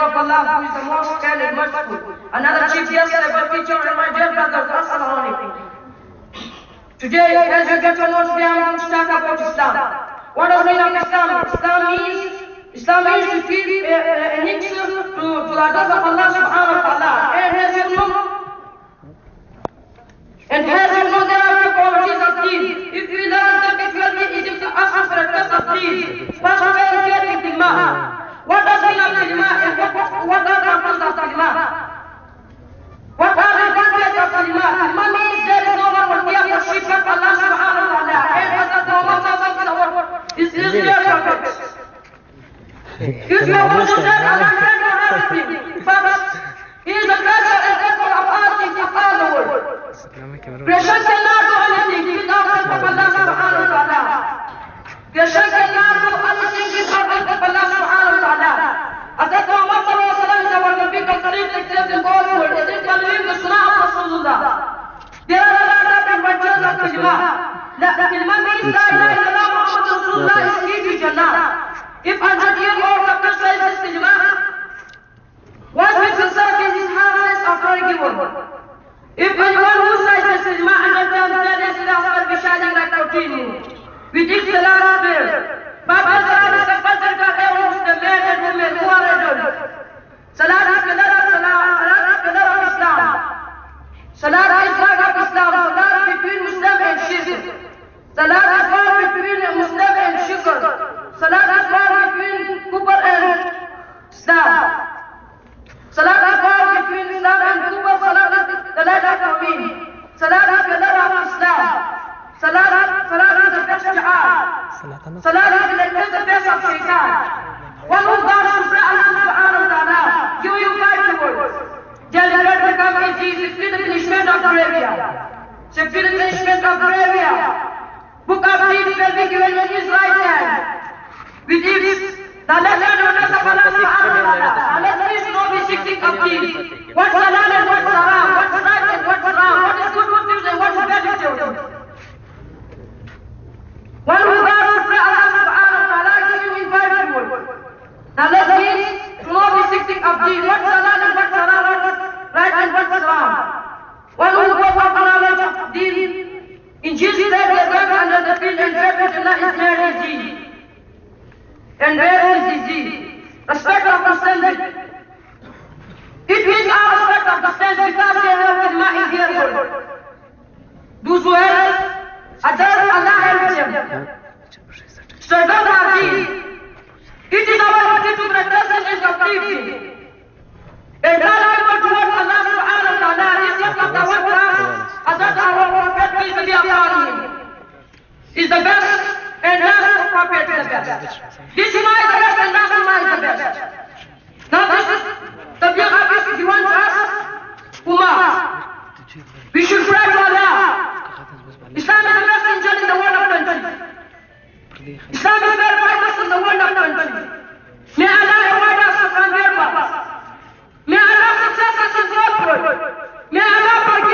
of Allah, who is the most kind and merciful. Another chief guest, our teacher, and my dear brothers, Assalamu alaikum. Today, as you get to know today, I'm going to talk about Islam. What does mean of Islam? Islam means to keep an excess to the laws of Allah subhanahu wa ta'ala. And as you know, there are two qualities of deen. If we learn them, it will be easy to ask for a test of deen. First, we will get the Dilma. What does mean of Dilma and what are the purposes of Dilma? What are the benefits of Dilma? Dilma means there is no one worthy of worship but Allah subhanahu wa ta'ala. And Hazrat Muhammad is their purpose. If you want to say Allah can do everything, but He is the creator and therefore of all things of all the world. Creation cannot do anything without the help of Allah subhanahu wa ta'ala. Creation cannot do anything without the help of Allah subhanahu wa ta'ala. Hazrat Muhammad sallallahu alaihi wasallam is our Nabi Kareem says in God's word, it is conveying the Sunnah of Rasulullah. There are a lot of inventions of Tilma. Tilma means la ilaha illallah Muhammad Rasulullah is key to Jannah. If 100-year-old doctor says this Tilma, what will consult in his harmless after a given? If anyone who says this Tilma understands that Islam will be shining like continue. We dig the last prayer. Baba Salam is a culture that everyone's the men and women who are adults. Salat is the pillar of Islam. Salat is flag of Islam. Salat between Muslim and Shirk. Salat is war between Muslim and Shirk. Salat is war between Kufr and Islam. Salat is war between Islam and Kufr. Salat is the light of Amin. Salat is the pillar of Islam. Salat is the best jihad. Salat is the best of Shaitan. One who God should pray Allah subhanahu wa ta'ala. You fight the world. Deliberate become easy. Simply the punishment of graveyard. Simply the punishment of graveyard. Book of deeds will be given in his right hand. With this, the lesson of Allah subhanahu wa ta'ala. Unless there is no seeking of deeds. What's halal and what's haram? What's right and what's wrong? What is good motives and what's bad motives? One who God should pray Allah subhanahu wa ta'ala give you in five words. Now let's see, to know the seeking of deeds. What's halal and what's haram? What's right and what's wrong? One who goes up knowledge of deeds. In Jesus' name, they work under the field and faith that Allah is there is deed. And where is his deed? Respect of the standard. It means our respect of the standard because they have Ilma in their world. Those who help others, Allah helps them. Struggle our deed. It is our duty to represent and complete it. And God people towards Allah subhanahu wa ta'ala is just of the one class as that our prophet peace be upon him is the best and last prophet is the best. This is my the best and last is the best. Now this is the view of this he wants us Ummah. We should pray to Allah. Islam is the best angel in the world of country. Islam is very famous in the world of country. May Allah avoid us from their path. May Allah success us in God's word. May Allah forgive